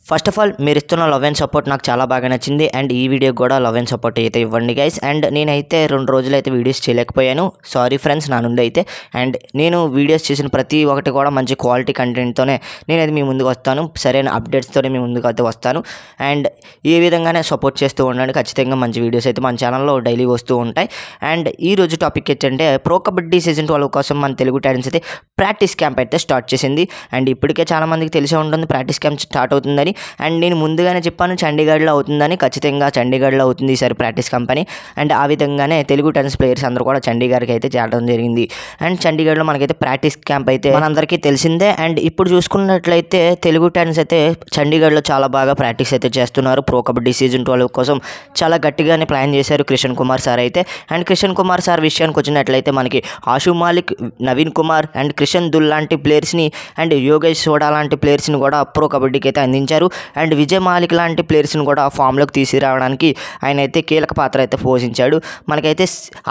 First of all మీరు ఇస్తున్న love and support నాకు చాలా బాగా నచ్చింది. అండ్ ఈ వీడియోకి కూడా లవ్ అండ్ సపోర్ట్ అయితే ఇవ్వండి గైస్. అండ్ నేనైతే 2 రోజులు అయితే వీడియోస్ చేయలేకపోయాను, సారీ ఫ్రెండ్స్ నా నుండి అయితే. అండ్ నేను వీడియోస్ చేసిన ప్రతి ఒక్కటి కూడా మంచి క్వాలిటీ కంటెంట్తోనే నేనైతే మీ ముందుకు వస్తాను, సరైన అప్డేట్స్తోనే మీ ముందుకు అయితే వస్తాను. అండ్ ఈ విధంగానే సపోర్ట్ చేస్తూ ఉండండి, ఖచ్చితంగా మంచి వీడియోస్ అయితే మన ఛానల్లో డైలీ వస్తూ ఉంటాయి. అండ్ ఈ రోజు టాపిక్ ఏంటంటే ప్రో కబడ్డీ సీజన్ 12 కోసం మన తెలుగు టైటన్స్ అయితే ప్రాక్టీస్ క్యాంప్ అయితే స్టార్ట్ చేసింది. అండ్ ఇప్పటికే చాలామందికి తెలిసే ఉంటుంది ప్రాక్టీస్ క్యాంప్ స్టార్ట్ అవుతుందని. అండ్ నేను ముందుగానే చెప్పాను చండీగఢ్లో అవుతుందని, ఖచ్చితంగా చండీగఢ్లో అవుతుంది ఈసారి ప్రాక్టీస్ కంపెనీ. అండ్ ఆ విధంగానే తెలుగు టెన్నిస్ ప్లేయర్స్ అందరూ కూడా చండీగఢ్కి అయితే చేరడం జరిగింది. అండ్ చండీగఢ్లో మనకైతే ప్రాక్టీస్ క్యాంప్ అయితే మనందరికీ తెలిసిందే. అండ్ ఇప్పుడు చూసుకున్నట్లయితే తెలుగు టెన్నిస్ అయితే చండీగఢ్లో చాలా బాగా ప్రాక్టీస్ అయితే చేస్తున్నారు. ప్రో కబడ్డీ సీజన్ 12 కోసం చాలా గట్టిగానే ప్లాన్ చేశారు కిషన్ కుమార్ సార్ అయితే. అండ్ కిషన్ కుమార్ సార్ విషయానికి వచ్చినట్లయితే మనకి ఆషు మాలిక్, నవీన్ కుమార్ అండ్ క్రిషన్ దుల్ లాంటి ప్లేయర్స్ని అండ్ యోగేష్ సోడా లాంటి ప్లేయర్స్ని కూడా ప్రో కబడ్డీకి అయితే అందించారు. అండ్ విజయ్ మాలిక్ లాంటి ప్లేయర్స్ని కూడా ఫామ్లోకి తీసుకురావడానికి ఆయన అయితే కీలక పాత్ర అయితే పోషించాడు. మనకైతే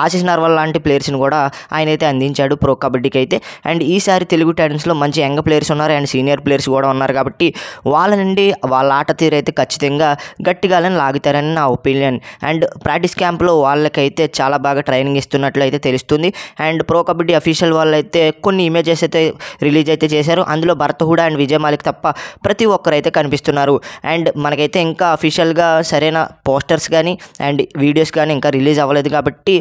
ఆశీష్ నర్వాల్ లాంటి ప్లేయర్స్ని కూడా ఆయన అయితే అందించాడు ప్రో కబడ్డీకి అయితే. అండ్ ఈసారి తెలుగు టైటన్స్లో మంచి యంగ్ ప్లేయర్స్ ఉన్నారు అండ్ సీనియర్ ప్లేయర్స్ కూడా ఉన్నారు కాబట్టి వాళ్ళ నుండి వాళ్ళ ఆట తీరు అయితే ఖచ్చితంగా గట్టిగాలని లాగుతారని నా ఒపీనియన్. అండ్ ప్రాక్టీస్ క్యాంప్లో వాళ్ళకైతే చాలా బాగా ట్రైనింగ్ ఇస్తున్నట్లు అయితే తెలుస్తుంది. అండ్ ప్రో కబడ్డీ అఫీషియల్ వాళ్ళు అయితే కొన్ని ఇమేజెస్ అయితే రిలీజ్ అయితే చేశారు. అందులో భరత్ హుడా అండ్ విజయ్ మాలిక్ తప్ప ప్రతి ఒక్కరు అయితే కనిపిస్తున్నారు. అండ్ మనకైతే ఇంకా అఫీషియల్గా సరైన పోస్టర్స్ కానీ అండ్ వీడియోస్ కానీ ఇంకా రిలీజ్ అవ్వలేదు కాబట్టి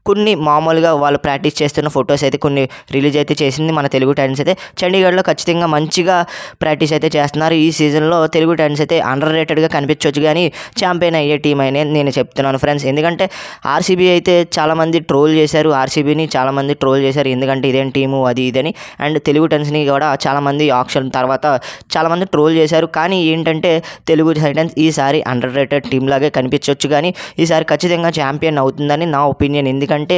కొన్ని మామూలుగా వాళ్ళు ప్రాక్టీస్ చేస్తున్న ఫొటోస్ అయితే కొన్ని రిలీజ్ అయితే చేసింది మన తెలుగు టైటన్స్ అయితే. చండీగఢ్లో ఖచ్చితంగా మంచిగా ప్రాక్టీస్ అయితే చేస్తున్నారు. ఈ సీజన్లో తెలుగు టైటన్స్ అయితే అండర్ రేటెడ్గా కనిపించవచ్చు కానీ ఛాంపియన్ అయ్యే టీం అయినా నేను చెప్తున్నాను ఫ్రెండ్స్. ఎందుకంటే ఆర్సీబీ అయితే చాలామంది ట్రోల్ చేశారు, ఆర్సీబీని చాలామంది ట్రోల్ చేశారు ఎందుకంటే ఇదేం టీము అది ఇదని. అండ్ తెలుగు టైటన్స్ని కూడా చాలామంది ఆక్షన్ తర్వాత చాలామంది ట్రోల్ చేశారు. కానీ ఏంటంటే తెలుగు టైటన్స్ ఈసారి అండర్ రేటెడ్ టీమ్ లాగే కనిపించవచ్చు కానీ ఈసారి ఖచ్చితంగా ఛాంపియన్ అవుతుందని నా ఒపీనియన్. ఎందుకంటే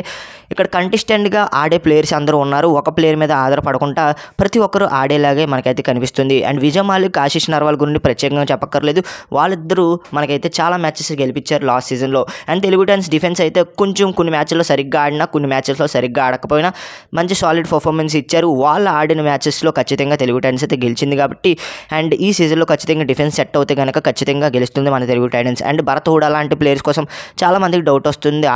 ఇక్కడ కంటెస్టెంట్గా ఆడే ప్లేయర్స్ అందరూ ఉన్నారు, ఒక ప్లేయర్ మీద ఆధారపడకుండా ప్రతి ఒక్కరు ఆడేలాగే మనకైతే కనిపిస్తుంది. అండ్ విజయ్ మాలిక్, ఆశీష్ నర్వాల్ గురించి ప్రత్యేకంగా చెప్పక్కర్లేదు, వాళ్ళిద్దరూ మనకైతే చాలా మ్యాచెస్ గెలిపించారు లాస్ట్ సీజన్లో. అండ్ తెలుగు టైటన్స్ డిఫెన్స్ అయితే కొంచెం కొన్ని మ్యాచ్ల్లో సరిగ్గా ఆడినా కొన్ని మ్యాచెస్లో సరిగ్గా ఆడకపోయినా మంచి సాలిడ్ పర్ఫార్మెన్స్ ఇచ్చారు. వాళ్ళు ఆడిన మ్యాచెస్లో ఖచ్చితంగా తెలుగు టైటన్స్ అయితే గెలిచింది కాబట్టి అండ్ ఈ సీజన్లో ఖచ్చితంగా డిఫెన్స్ సెట్ అవుతే కనుక ఖచ్చితంగా గెలుస్తుంది మన తెలుగు టైటన్స్. అండ్ భరత్ హుడా లాంటి ప్లేయర్స్ కోసం చాలామందికి డౌట్ వస్తుంది,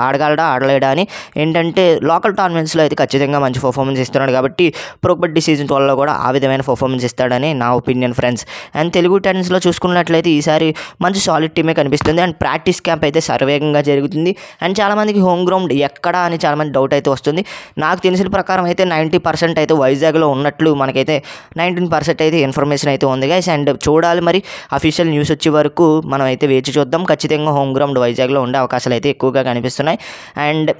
ఆడగలడా ఆడలేడా అని. ఏంటంటే లోకల్ టోర్నమెంట్స్లో అయితే ఖచ్చితంగా మంచి పర్ఫార్మెన్స్ ఇస్తున్నాడు కాబట్టి ప్రో కబడ్డీ సీజన్ 12లో కూడా ఆ విధమైన పర్ఫార్మెన్స్ ఇస్తాడని నా ఒపీనియన్ ఫ్రెండ్స్. అండ్ తెలుగు టైటన్స్లో చూసుకున్నట్లయితే ఈసారి మంచి సాలిడ్ టీమే కనిపిస్తుంది. అండ్ ప్రాక్టీస్ క్యాంప్ అయితే సర్వేగంగా జరుగుతుంది. అండ్ చాలామందికి హోమ్ గ్రౌండ్ ఎక్కడా అని చాలామంది డౌట్ అయితే వస్తుంది. నాకు తెలిసిన ప్రకారం అయితే 90% అయితే వైజాగ్లో ఉన్నట్లు మనకైతే 19% అయితే ఇన్ఫర్మేషన్ అయితే ఉంది గైస్. అండ్ చూడాలి మరి అఫీషియల్ న్యూస్ వచ్చే వరకు మనం అయితే వేచి చూద్దాం. ఖచ్చితంగా హోమ్ గ్రౌండ్ వైజాగ్లో ఉండే అవకాశాలు అయితే ఎక్కువగా కనిపిస్తున్నాయి. అండ్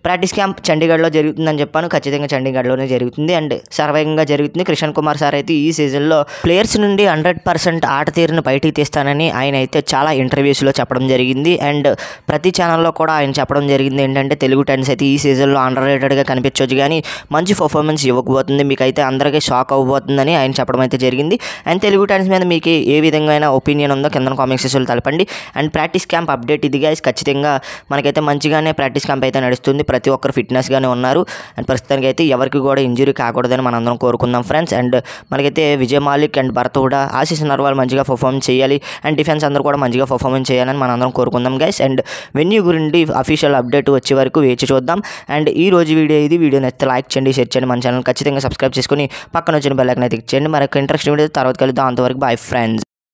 ప్రాక్టీస్ క్యాంప్ చండీగఢ్లో జరుగుతుందని చెప్పాను, ఖచ్చితంగా చండీగఢ్లోనే జరుగుతుంది అండ్ సర్వేగంగా జరుగుతుంది. కిషన్ కుమార్ సార్ అయితే ఈ సీజన్లో ప్లేయర్స్ నుండి 100% ఆట తీరును బయటికి తీస్తానని ఆయన అయితే చాలా ఇంటర్వ్యూస్లో చెప్పడం జరిగింది. అండ్ ప్రతి ఛానల్లో కూడా ఆయన చెప్పడం జరిగింది ఏంటంటే తెలుగు టైటన్స్ అయితే ఈ సీజన్లో అండర్ రేటెడ్గా కనిపించవచ్చు కానీ మంచి పర్ఫార్మెన్స్ ఇవ్వకపోతుంది, మీకు అయితే అందరికీ షాక్ అవ్వబోతుందని ఆయన చెప్పడం అయితే జరిగింది. అండ్ తెలుగు టైటన్స్ మీద మీకు ఏ విధంగా ఒపీనియన్ ఉందో కింద కామెంట్ సెక్షన్లో తెలపండి. అండ్ ప్రాక్టీస్ క్యాంప్ అప్డేట్ ఇది గైస్, ఖచ్చితంగా మనకైతే మంచిగానే ప్రాక్టీస్ క్యాంప్ అయితే నడుస్తుంది, ప్రతి ఒక్కరు ఫిట్నెస్గానే ఉన్నారు. అండ్ ప్రస్తుతానికి అయితే ఎవరికి కూడా ఇంజురీ కాకూడదని మనందరం కోరుకుందాం ఫ్రెండ్స్. అండ్ మనకైతే విజయ్ మాలిక్ అండ్ భరత్ హుడా, ఆశీష్ నర్వాల్ మంచిగా పర్ఫార్మెన్స్ చేయాలి అండ్ డిఫెన్స్ అందరూ కూడా మంచిగా పర్ఫార్మెన్స్ చేయాలని మనందరం కోరుకుందాం గైస్. అండ్ వెన్యూ గురించి అఫీషియల్ అప్డేట్ వచ్చే వరకు వేచి చూద్దాం. అండ్ ఈ రోజు వీడియో నచ్చితే లైక్ చేయండి, షేర్ చేయండి, మన ఛానల్ ఖచ్చితంగా సబ్స్క్రైబ్ చేసుకుని పక్కన వచ్చిన బెల్ ఐకాన్ అయితే ఇచ్చేయండి. మరొక ఇంట్రెస్టింగ్ వీడియో తర్వాత కలుద్దాం. అంతవరకు బై ఫ్రెండ్స్.